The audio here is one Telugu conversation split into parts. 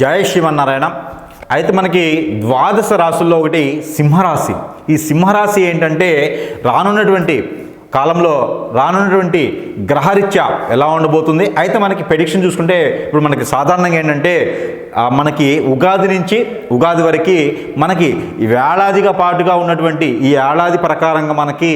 జయ శ్రీమన్నారాయణ. అయితే మనకి ద్వాదశ రాశుల్లో ఒకటి సింహరాశి. ఈ సింహరాశి ఏంటంటే రానున్నటువంటి కాలంలో రానున్నటువంటి గ్రహరీత్యా ఎలా ఉండబోతుంది. అయితే మనకి ప్రెడిక్షన్ చూసుకుంటే ఇప్పుడు మనకి సాధారణంగా ఏంటంటే మనకి ఉగాది నుంచి ఉగాది వరకు మనకి వేలాదిగా పాటుగా ఉన్నటువంటి ఈ ఏడాది ప్రకారంగా మనకి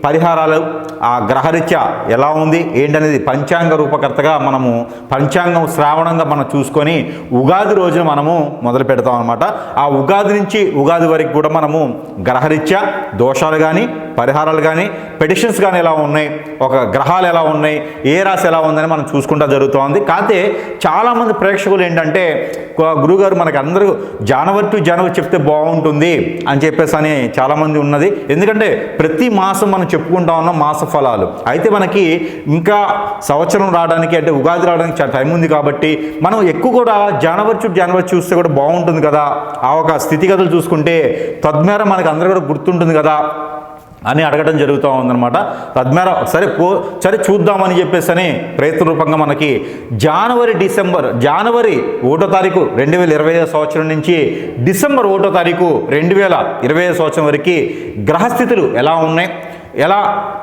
పరిహారాలు ఆ గ్రహరీత్యా ఎలా ఉంది ఏంటనేది పంచాంగ రూపకర్తగా మనము పంచాంగం శ్రావణంగా మనం చూసుకొని ఉగాది రోజున మనము మొదలు పెడతాం అనమాట. ఆ ఉగాది నుంచి ఉగాది వరకు కూడా మనము గ్రహరీత్యా దోషాలు కానీ పరిహారాలు కానీ ప్రెడిక్షన్స్ కానీ ఎలా ఉన్నాయి, ఒక గ్రహాలు ఎలా ఉన్నాయి, ఏ రాశి ఎలా ఉందని మనం చూసుకుంటా జరుగుతోంది. కాకపోతే చాలామంది ప్రేక్షకులు ఏంటంటే గురుగారు మనకి అందరూ జనవరి టు జనవరి చెప్తే బాగుంటుంది అని చెప్పేసి అని చాలామంది ఉన్నది. ఎందుకంటే ప్రతి మాసం మనం చెప్పుకుంటా ఉన్నాం మాస ఫలాలు. అయితే మనకి ఇంకా సంవత్సరం రావడానికి అంటే ఉగాది రావడానికి చాలా టైం ఉంది కాబట్టి మనం ఎక్కువ కూడా జనవరి టు జనవరి చూస్తే కూడా బాగుంటుంది కదా, ఆ ఒక స్థితిగతులు చూసుకుంటే తద్మేర మనకు అందరూ కూడా గుర్తుంటుంది కదా అని అడగడం జరుగుతూ ఉందన్నమాట. తద్మేర సరే చూద్దామని చెప్పేసి అని ప్రయత్న రూపంగా మనకి జనవరి 1వ తారీఖు 2020 సంవత్సరం నుంచి డిసెంబర్ 1వ తారీఖు 2020 సంవత్సరం వరకు గ్రహస్థితులు ఎలా ఉన్నాయి, ఎలా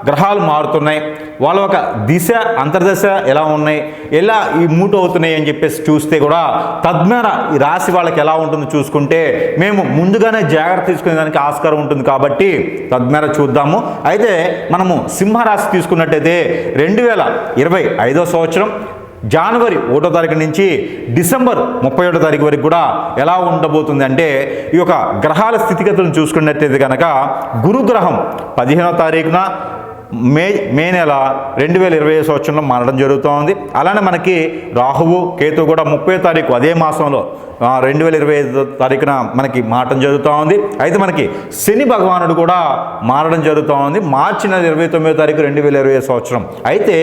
గ్రహాలు మారుతున్నాయి, వాళ్ళ ఒక దిశ అంతర్దశ ఎలా ఉన్నాయి, ఎలా ఈ మూట్ అవుతున్నాయి అని చెప్పేసి చూస్తే కూడా తద్మేర ఈ రాశి వాళ్ళకి ఎలా ఉంటుందో చూసుకుంటే మేము ముందుగానే జాగ్రత్త తీసుకునే దానికి ఆస్కారం ఉంటుంది కాబట్టి తద్మేర చూద్దాము. అయితే మనము సింహరాశి తీసుకున్నట్టయితే 2025 సంవత్సరం జనవరి 1వ తారీఖు నుంచి డిసెంబర్ 31వ తారీఖు వరకు కూడా ఎలా ఉండబోతుంది అంటే ఈ యొక్క గ్రహాల స్థితిగతులను చూసుకున్నట్టయితే కనుక గురుగ్రహం 15వ తారీఖున మే నెల 2020 సంవత్సరంలో మారడం జరుగుతోంది. అలానే మనకి రాహువు కేతు కూడా 30వ తారీఖు అదే మాసంలో 2025 తారీఖున మనకి మారడం జరుగుతూ ఉంది. అయితే మనకి శని భగవానుడు కూడా మారడం జరుగుతూ ఉంది మార్చి నెల 29వ తారీఖు 2020 సంవత్సరం. అయితే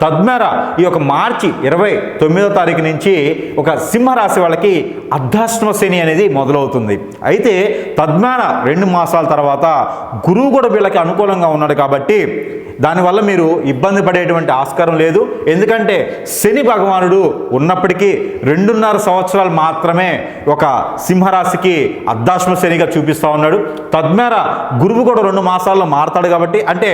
తద్మేర ఈ యొక్క మార్చి 29వ తారీఖు నుంచి ఒక సింహరాశి వాళ్ళకి అర్ధాష్టమ శని అనేది మొదలవుతుంది. అయితే తద్మేర 2 మాసాల తర్వాత గురువు కూడా వీళ్ళకి అనుకూలంగా ఉన్నాడు కాబట్టి దానివల్ల మీరు ఇబ్బంది పడేటువంటి ఆస్కారం లేదు. ఎందుకంటే శని భగవానుడు ఉన్నప్పటికీ 2.5 సంవత్సరాలు మాత్రమే ఒక సింహరాశికి అర్ధాష్టమ శనిగా చూపిస్తూ ఉన్నాడు. తద్మేర గురువు కూడా 2 మాసాల్లో మారతాడు కాబట్టి, అంటే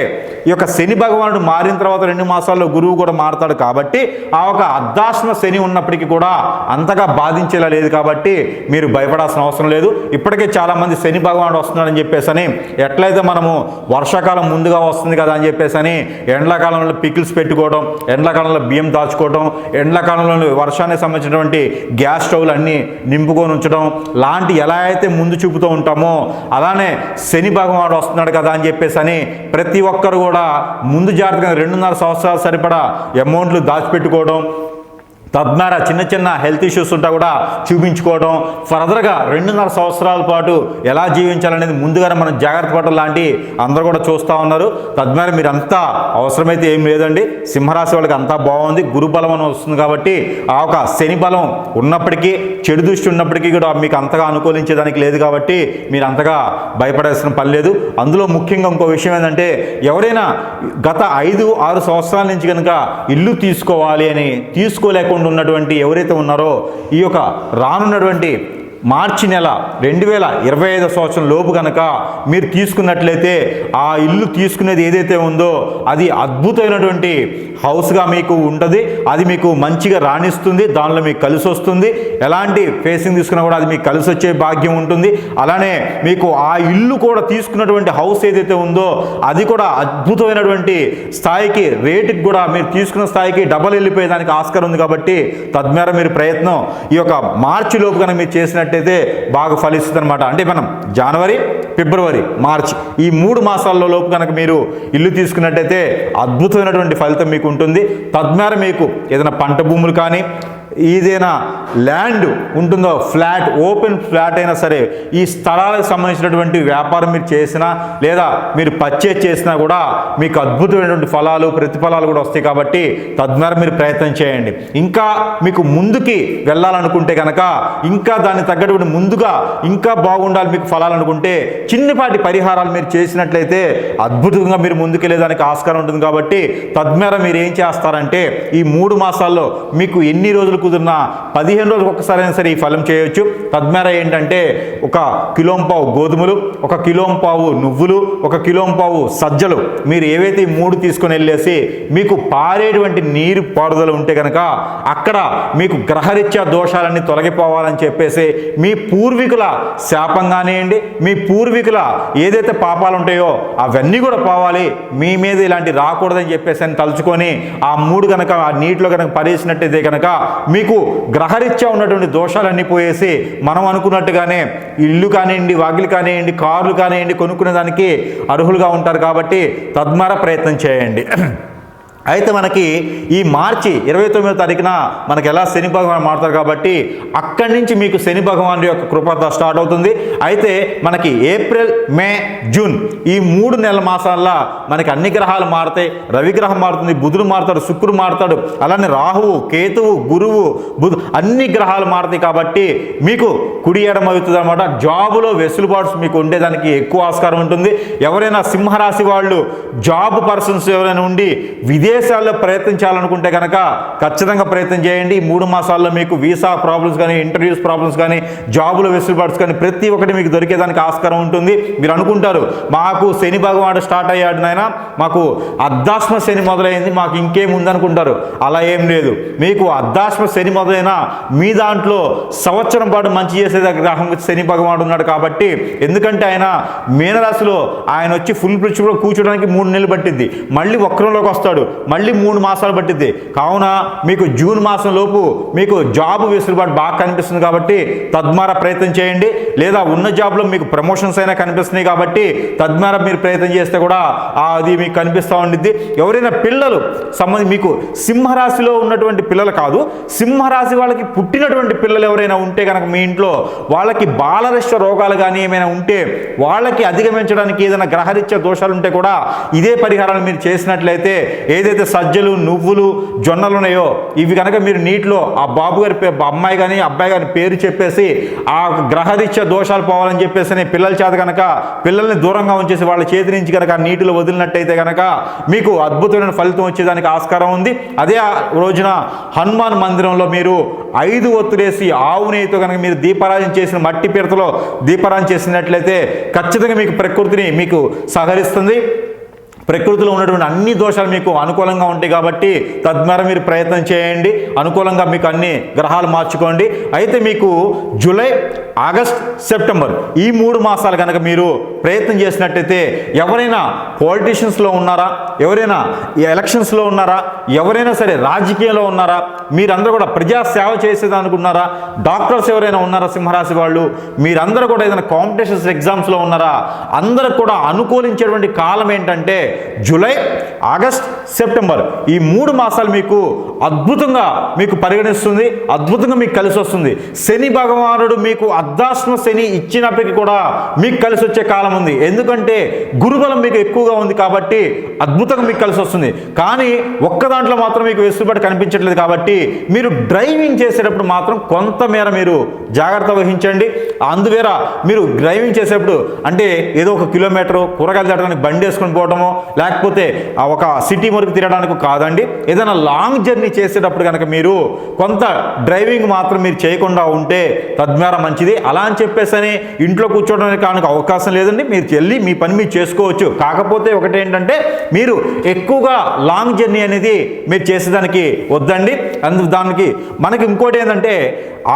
ఈ యొక్క శని భగవానుడు మారిన తర్వాత 2 మాసాల్లో గురువు కూడా మారతాడు కాబట్టి ఆ ఒక అర్ధాష్టమ శని ఉన్నప్పటికీ కూడా అంతగా బాధించేలా లేదు కాబట్టి మీరు భయపడాల్సిన అవసరం లేదు. ఇప్పటికే చాలామంది శని భగవానుడు వస్తున్నాడని చెప్పేసి అని ఎట్లయితే మనము వర్షాకాలం ముందుగా వస్తుంది కదా అని చెప్పేసి అని ఎండాకాలంలో పికిల్స్ పెట్టుకోవడం, ఎండాకాలంలో బియ్యం దాచుకోవడం, ఎండాకాలంలో వర్షానికి సంబంధించినటువంటి గ్యాస్ స్టవ్లు అన్నీ నింపుకొని ఉంచడం లాంటి ఎలా అయితే ముందు చూపుతూ ఉంటామో అలానే శని భగవానుడు వస్తున్నాడు కదా అని చెప్పేసి అని ప్రతి ఒక్కరు కూడా ముందు జాగ్రత్తగా 2.5 సంవత్సరాలు సరిపడా అమౌంట్లు దాచిపెట్టుకోవడం, తద్మేర చిన్న చిన్న హెల్త్ ఇష్యూస్ ఉంటా కూడా చూపించుకోవడం, ఫర్దర్గా 2.5 సంవత్సరాల పాటు ఎలా జీవించాలనేది ముందుగానే మనం జాగ్రత్త పడడం లాంటి అందరూ కూడా చూస్తూ ఉన్నారు. తద్మేర మీరంతా అవసరమైతే ఏం లేదండి, సింహరాశి వాళ్ళకి అంతా బాగుంది, గురు బలం అని వస్తుంది కాబట్టి ఆ ఒక శని బలం ఉన్నప్పటికీ చెడు దృష్టి ఉన్నప్పటికీ కూడా మీకు అంతగా అనుకూలించేదానికి లేదు కాబట్టి మీరు అంతగా భయపడాల్సిన పని లేదు. అందులో ముఖ్యంగా ఇంకో విషయం ఏంటంటే ఎవరైనా గత 5-6 సంవత్సరాల నుంచి కనుక ఇల్లు తీసుకోవాలి అని తీసుకోలేకుండా ఉన్నటువంటి ఎవరైతే ఉన్నారో ఈ యొక్క రానున్నటువంటి మార్చి నెల 2025 సంవత్సరం లోపు కనుక మీరు తీసుకున్నట్లయితే ఆ ఇల్లు తీసుకునేది ఏదైతే ఉందో అది అద్భుతమైనటువంటి హౌస్గా మీకు ఉంటుంది. అది మీకు మంచిగా రాణిస్తుంది, దానిలో మీకు కలిసి వస్తుంది. ఎలాంటి ఫేసింగ్ తీసుకున్నా కూడా అది మీకు కలిసి వచ్చే భాగ్యం ఉంటుంది. అలానే మీకు ఆ ఇల్లు కూడా తీసుకున్నటువంటి హౌస్ ఏదైతే ఉందో అది కూడా అద్భుతమైనటువంటి స్థాయికి రేటుకి కూడా మీరు తీసుకున్న స్థాయికి డబల్ వెళ్ళిపోయేదానికి ఆస్కారం ఉంది. కాబట్టి తద్మేర మీరు ప్రయత్నం ఈ యొక్క మార్చి లోపు కనుక మీరు చేసినట్టయితే బాగా ఫలిస్తుంది అనమాట. అంటే మనం జనవరి, ఫిబ్రవరి, మార్చి ఈ 3 మాసాల్లో లోపు కనుక మీరు ఇల్లు తీసుకున్నట్టయితే అద్భుతమైనటువంటి ఫలితం మీకు ఉంటుంది. తద్మేర మీకు ఏదైనా పంట భూములు కానీ ఏదైనా ల్యాండ్ ఉంటుందో ఫ్లాట్, ఓపెన్ ఫ్లాట్ అయినా సరే ఈ స్థలాలకు సంబంధించినటువంటి వ్యాపారం మీరు చేసినా లేదా మీరు పర్చేజ్ చేసినా కూడా మీకు అద్భుతమైనటువంటి ఫలాలు ప్రతిఫలాలు కూడా వస్తాయి. కాబట్టి తద్మేర మీరు ప్రయత్నం చేయండి. ఇంకా మీకు ముందుకి వెళ్ళాలనుకుంటే కనుక ఇంకా దాన్ని తగ్గటువంటి ముందుగా ఇంకా బాగుండాలి మీకు ఫలాలు అనుకుంటే చిన్నపాటి పరిహారాలు మీరు చేసినట్లయితే అద్భుతంగా మీరు ముందుకెళ్ళేదానికి ఆస్కారం ఉంటుంది. కాబట్టి తద్మేర మీరు ఏం చేస్తారంటే ఈ 3 మాసాల్లో మీకు ఎన్ని రోజులు కుదిరినా 15 రోజులకు ఒక్కసారి అయినా సరే ఈ ఫలం చేయొచ్చు. తద్మేర ఏంటంటే 1 కిలోంపావు గోధుమలు, 1 కిలోంపావు నువ్వులు, 1 కిలోంపావు సజ్జలు మీరు ఏవైతే 3 తీసుకొని వెళ్ళేసి మీకు పారేటువంటి నీరు పారుదల ఉంటే కనుక అక్కడ మీకు గ్రహరీత్యా దోషాలన్నీ తొలగిపోవాలని చెప్పేసి మీ పూర్వీకుల శాపం కానివ్వండి, మీ పూర్వీకుల ఏదైతే పాపాలు ఉంటాయో అవన్నీ కూడా పోవాలి, మీ మీద ఇలాంటి రాకూడదని చెప్పేసి అని తలుచుకొని ఆ 3 కనుక ఆ నీటిలో కనుక పడేసినట్టయితే కనుక మీకు గ్రహరీత్యా ఉన్నటువంటి దోషాలన్నీ పోయేసి మనం అనుకున్నట్టుగానే ఇల్లు కానివ్వండి, వాకిలి కానివ్వండి, కార్లు కానివ్వండి కొనుక్కునే దానికి అర్హులుగా ఉంటారు. కాబట్టి తద్వారా ప్రయత్నం చేయండి. అయితే మనకి ఈ మార్చి 29వ తారీఖున మనకి ఎలా శని భగవాన్ మారుతారు కాబట్టి అక్కడి నుంచి మీకు శని భగవాన్ యొక్క కృప స్టార్ట్ అవుతుంది. అయితే మనకి ఏప్రిల్, మే, జూన్ ఈ 3 నెలల మాసాల్లో మనకి అన్ని గ్రహాలు మారుతాయి. రవి గ్రహం మారుతుంది, బుధుడు మారుతాడు, శుక్రుడు మారుతాడు, అలానే రాహువు, కేతువు, గురువు, అన్ని గ్రహాలు మారుతాయి. కాబట్టి మీకు కుడి ఎడమ అవుతుంది అనమాట. జాబులో వెసులుబాటు మీకు ఉండేదానికి ఎక్కువ ఆస్కారం ఉంటుంది. ఎవరైనా సింహరాశి వాళ్ళు జాబ్ పర్సన్స్ ఎవరైనా ఉండి విదేశాల్లో ప్రయత్నించాలనుకుంటే కనుక ఖచ్చితంగా ప్రయత్నం చేయండి. ఈ 3 మాసాల్లో మీకు వీసా ప్రాబ్లమ్స్ కానీ, ఇంటర్వ్యూస్ ప్రాబ్లమ్స్ కానీ, జాబులో వెసులుబాటు కానీ ప్రతి ఒక్కటి మీకు దొరికేదానికి ఆస్కారం ఉంటుంది. మీరు అనుకుంటారు మాకు శని భగవానుడు స్టార్ట్ అయ్యాడు నాయన, మాకు అర్ధాశ్మ శని మొదలైంది, మాకు ఇంకేముందనుకుంటారు. అలా ఏం లేదు. మీకు అర్ధాశ్మ శని మొదలైన మీ దాంట్లో సంవత్సరం పాటు మంచి చేసే గ్రహం శని భగవానుడు ఉన్నాడు. కాబట్టి ఎందుకంటే ఆయన మీనరాశిలో ఆయన వచ్చి ఫుల్ పిచ్చులో కూర్చోడానికి 3 నెలలు పట్టింది, మళ్ళీ వక్రంలోకి వస్తాడు, మళ్ళీ 3 మాసాలు పట్టింది. కావున మీకు జూన్ మాసం లోపు మీకు జాబ్ వెసులుబాటు బాగా కనిపిస్తుంది. కాబట్టి తద్వారా ప్రయత్నం చేయండి. లేదా ఉన్న జాబ్లో మీకు ప్రమోషన్స్ అయినా కనిపిస్తున్నాయి కాబట్టి తద్వారా మీరు ప్రయత్నం చేస్తే కూడా అది మీకు కనిపిస్తూ ఉండిద్ది. ఎవరైనా పిల్లలు మీకు సింహరాశిలో ఉన్నటువంటి పిల్లలు కాదు, సింహరాశి వాళ్ళకి పుట్టినటువంటి పిల్లలు ఎవరైనా ఉంటే కనుక మీ ఇంట్లో వాళ్ళకి బాలరిష్ట రోగాలు కానీ ఏమైనా ఉంటే వాళ్ళకి అధిగమించడానికి ఏదైనా గ్రహరీత్యా దోషాలు ఉంటే కూడా ఇదే పరిహారాలు మీరు చేసినట్లయితే ఏదైతే సజ్జలు, నువ్వులు, జొన్నలు ఉన్నాయో ఇవి కనుక మీరు నీటిలో ఆ బాబు గారి అమ్మాయి కానీ అబ్బాయి గారి పేరు చెప్పేసి ఆ గ్రహరీత్యా దోషాలు పోవాలని చెప్పేసి పిల్లల చేత కనుక పిల్లల్ని దూరంగా ఉంచేసి వాళ్ళ చేతి నుంచి కనుక నీటిలో వదిలినట్టయితే కనుక మీకు అద్భుతమైన ఫలితం వచ్చేదానికి ఆస్కారం ఉంది. అదే రోజున హనుమాన్ మందిరంలో మీరు 5 ఒత్తులేసి ఆవు నెయ్యితో కనుక మీరు దీపారాధన చేసిన మట్టి పీడతలో దీపారాధన చేసినట్లయితే ఖచ్చితంగా మీకు ప్రకృతిని మీకు సహకరిస్తుంది. ప్రకృతిలో ఉన్నటువంటి అన్ని దోషాలు మీకు అనుకూలంగా ఉంటాయి. కాబట్టి తద్వారా మీరు ప్రయత్నం చేయండి, అనుకూలంగా మీకు అన్ని గ్రహాలు మార్చుకోండి. అయితే మీకు జూలై, ఆగస్ట్, సెప్టెంబర్ ఈ 3 మాసాలు కనుక మీరు ప్రయత్నం చేసినట్టయితే ఎవరైనా పాలిటీషియన్స్లో ఉన్నారా, ఎవరైనా ఎలక్షన్స్లో ఉన్నారా, ఎవరైనా సరే రాజకీయాల్లో ఉన్నారా, మీరందరూ కూడా ప్రజాసేవ చేసేదనుకున్నారా, డాక్టర్స్ ఎవరైనా ఉన్నారా సింహరాశి వాళ్ళు, మీరందరూ కూడా ఏదైనా కాంపిటీషన్స్ ఎగ్జామ్స్లో ఉన్నారా, అందరూ కూడా అనుకూలించేటువంటి కాలం ఏంటంటే జూలై, ఆగస్ట్, సెప్టెంబర్ ఈ 3 మాసాలు మీకు అద్భుతంగా మీకు పరిగణిస్తుంది, అద్భుతంగా మీకు కలిసి వస్తుంది. శని భగవానుడు మీకు అర్ధాశ్మ శని ఇచ్చినప్పటికీ కూడా మీకు కలిసి వచ్చే కాలం ఉంది. ఎందుకంటే గురుబలం మీకు ఎక్కువగా ఉంది కాబట్టి అద్భుతంగా మీకు కలిసి వస్తుంది. కానీ ఒక్క దాంట్లో మాత్రం మీకు వెసులుబాటు కనిపించట్లేదు. కాబట్టి మీరు డ్రైవింగ్ చేసేటప్పుడు మాత్రం కొంతమేర మీరు జాగ్రత్త వహించండి. అందువేర మీరు డ్రైవింగ్ చేసేటప్పుడు అంటే ఏదో 1 కిలోమీటరు కూరగాయలు తట్టడానికి బండి వేసుకొని పోవటమో లేకపోతే ఒక సిటీ వరకు తిరగడానికి కాదండి. ఏదైనా లాంగ్ జర్నీ చేసేటప్పుడు కనుక మీరు కొంత డ్రైవింగ్ మాత్రం మీరు చేయకుండా ఉంటే తద్వారా మంచిది. అలా అని చెప్పేసి ఇంట్లో కూర్చోవడానికి కానికి అవకాశం లేదండి. మీరు వెళ్ళి మీ పని మీరు చేసుకోవచ్చు. కాకపోతే ఒకటి ఏంటంటే మీరు ఎక్కువగా లాంగ్ జర్నీ అనేది మీరు చేసేదానికి వద్దండి. దానికి మనకి ఇంకోటి ఏంటంటే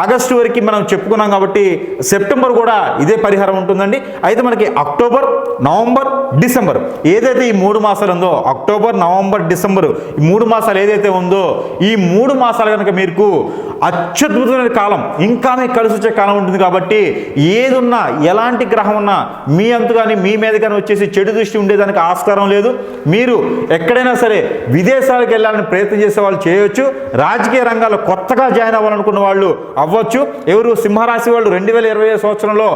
ఆగస్టు వరకు మనం చెప్పుకున్నాం కాబట్టి సెప్టెంబర్ కూడా ఇదే పరిహారం ఉంటుందండి. అయితే మనకి అక్టోబర్, నవంబర్, డిసెంబర్ ఏదైతే ఈ 3 మాసాలు ఉందో అక్టోబర్, నవంబర్, డిసెంబర్ ఈ 3 మాసాలు ఏదైతే ఉందో ఈ 3 మాసాలు కనుక మీకు అత్యద్భుతమైన కాలం, ఇంకా మీకు కలిసి వచ్చే కాలం ఉంటుంది. కాబట్టి ఏదున్నా ఎలాంటి గ్రహం ఉన్నా మీ అంతు కానీ మీ మీద కానీ వచ్చేసి చెడు దృష్టి ఉండేదానికి ఆస్కారం లేదు. మీరు ఎక్కడైనా సరే విదేశాలకు వెళ్ళాలని ప్రయత్నం చేసే వాళ్ళు చేయొచ్చు. రాజకీయ రంగాల్లో కొత్తగా జాయిన్ అవ్వాలనుకున్న వాళ్ళు అవ్వచ్చు. ఎవరు సింహరాశి వాళ్ళు 2020 సంవత్సరంలో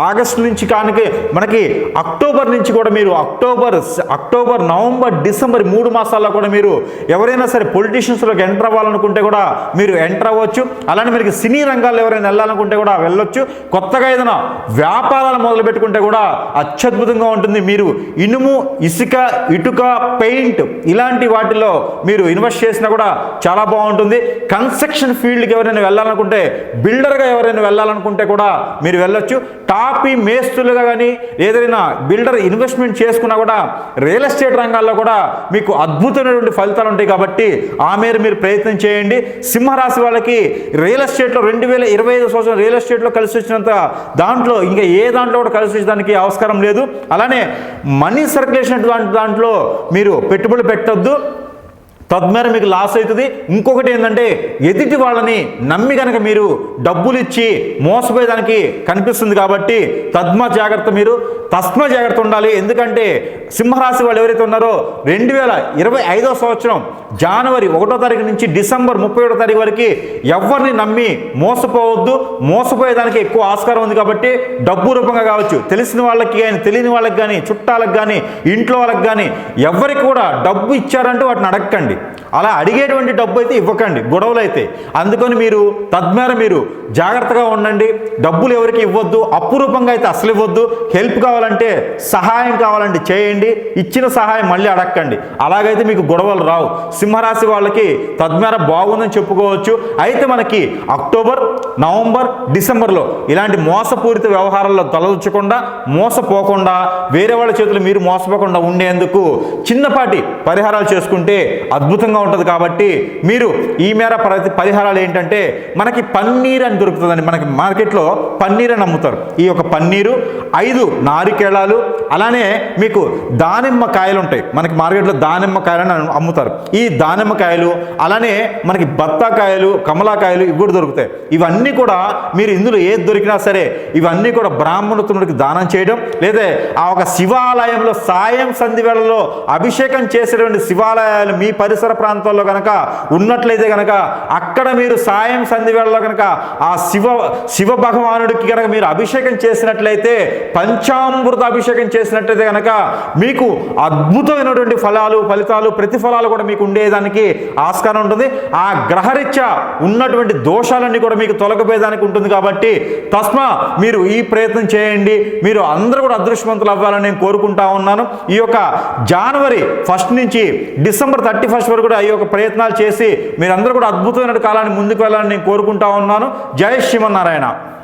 ఆగస్టు నుంచి కానికి మనకి అక్టోబర్ నుంచి కూడా మీరు అక్టోబర్, నవంబర్, డిసెంబర్ 3 మాసాల్లో కూడా మీరు ఎవరైనా సరే పొలిటీషియన్స్లోకి ఎంటర్ అవ్వాలనుకుంటే కూడా మీరు ఎంటర్ అవ్వచ్చు. అలానే మీరు సినీ రంగాల్లో ఎవరైనా వెళ్ళాలనుకుంటే కూడా వెళ్ళొచ్చు. కొత్తగా ఏదైనా వ్యాపారాలు మొదలు పెట్టుకుంటే కూడా అత్యద్భుతంగా ఉంటుంది. మీరు ఇనుము, ఇసుక, ఇటుక, పెయింట్ ఇలాంటి వాటిల్లో మీరు ఇన్వెస్ట్ చేసినా కూడా చాలా బాగుంటుంది. కన్స్ట్రక్షన్ ఫీల్డ్కి ఎవరైనా వెళ్ళాలనుకుంటే, బిల్డర్గా ఎవరైనా వెళ్ళాలనుకుంటే కూడా మీరు వెళ్ళొచ్చు. టాపీ మేస్త్రులుగా కానీ ఏదైనా బిల్డర్ ఇన్వెస్ట్మెంట్ చేసుకున్నా కూడా రియల్ ఎస్టేట్ రంగాల్లో కూడా మీకు అద్భుతమైనటువంటి ఫలితాలు ఉంటాయి. కాబట్టి ఆ మేర మీరు ప్రయత్నం చేయండి. సింహరాశి వాళ్ళకి రియల్ ఎస్టేట్లో 2025 సంవత్సరం రియల్ ఎస్టేట్లో కలిసి వచ్చినంత దాంట్లో ఇంకా ఏ దాంట్లో కూడా కలిసి వచ్చేదానికి ఆస్కారం లేదు. అలానే మనీ సర్క్యులేషన్ దాంట్లో మీరు పెట్టుబడులు పెట్టొద్దు, తద్మేర మీకు లాస్ అవుతుంది. ఇంకొకటి ఏంటంటే ఎదుటి వాళ్ళని నమ్మి కనుక మీరు డబ్బులు ఇచ్చి మోసపోయేదానికి కనిపిస్తుంది. కాబట్టి తస్మ జాగ్రత్త ఉండాలి. ఎందుకంటే సింహరాశి వాళ్ళు ఎవరైతే ఉన్నారో 2025 సంవత్సరం జనవరి 1వ తారీఖు నుంచి డిసెంబర్ 31వ తారీఖు వరకు ఎవరిని నమ్మి మోసపోవద్దు. మోసపోయేదానికి ఎక్కువ ఆస్కారం ఉంది. కాబట్టి డబ్బు రూపంగా కావచ్చు, తెలిసిన వాళ్ళకి కానీ తెలియని వాళ్ళకి కానీ చుట్టాలకు కానీ ఇంట్లో వాళ్ళకి కానీ ఎవరికి కూడా డబ్బు ఇచ్చారంటే వాటిని అడగకండి. అలా అడిగేటువంటి డబ్బు అయితే ఇవ్వకండి, గొడవలు అయితే. అందుకని మీరు తద్మేర మీరు జాగ్రత్తగా ఉండండి. డబ్బులు ఎవరికి ఇవ్వద్దు, అప్పు రూపంగా అయితే అసలు ఇవ్వద్దు. హెల్ప్ కావాలంటే, సహాయం కావాలంటే చేయండి, ఇచ్చిన సహాయం మళ్ళీ అడగకండి. అలాగైతే మీకు గొడవలు రావు. సింహరాశి వాళ్ళకి తద్మేర బాగుందని చెప్పుకోవచ్చు. అయితే మనకి అక్టోబర్, నవంబర్, డిసెంబర్లో ఇలాంటి మోసపూరిత వ్యవహారాల్లో తలదూర్చకుండా, మోసపోకుండా, వేరే వాళ్ళ చేతులు మీరు మోసపోకుండా ఉండేందుకు చిన్నపాటి పరిహారాలు చేసుకుంటే అద్భుతంగా ఉంటుంది. కాబట్టి మీరు ఈ మేర పరిహారాలు ఏంటంటే, మనకి పన్నీర్ అని దొరుకుతుందండి. మనకి మార్కెట్లో పన్నీర్ అని అమ్ముతారు. ఈ యొక్క పన్నీరు, 5 నారికేళాలు, అలానే మీకు దానిమ్మ కాయలు ఉంటాయి. మనకి మార్కెట్లో దానిమ్మ కాయలని అమ్ముతారు. ఈ దానిమ్మకాయలు, అలానే మనకి బత్తాకాయలు, కమలాకాయలు ఇవి కూడా దొరుకుతాయి. ఇవన్నీ కూడా మీరు ఇందులో ఏది దొరికినా సరే ఇవన్నీ కూడా బ్రాహ్మణుడికి దానం చేయడం, లేదా ఆ ఒక శివాలయంలో సాయం సంధి వేళలో అభిషేకం చేసేటువంటి శివాలయాలు మీ పరిసర ప్రాంతాల్లో కనుక ఉన్నట్లయితే కనుక అక్కడ మీరు సాయం సంధి వేళలో కనుక ఆ శివ భగవానుడికి కనుక మీరు అభిషేకం చేసినట్లయితే, పంచామృత అభిషేకం చేసినట్లయితే కనుక మీకు అద్భుతమైనటువంటి ఫలితాలు, ప్రతిఫలాలు కూడా మీకు ఉండేదానికి ఆస్కారం ఉంటుంది. ఆ గ్రహరీత్యా ఉన్నటువంటి దోషాలన్నీ కూడా మీకు తొలగిపోయేదానికి ఉంటుంది. కాబట్టి మీరు ఈ ప్రయత్నం చేయండి. మీరు అందరూ కూడా అదృష్టవంతులు అవ్వాలని నేను కోరుకుంటా ఉన్నాను. ఈ యొక్క జనవరి 1 నుంచి డిసెంబర్ 31 వరకు కూడా ఈ యొక్క ప్రయత్నాలు చేసి మీరందరూ కూడా అద్భుతమైన కాలాన్ని ముందుకు వెళ్ళాలని నేను కోరుకుంటా ఉన్నాను. జై శ్రీమన్నారాయణ.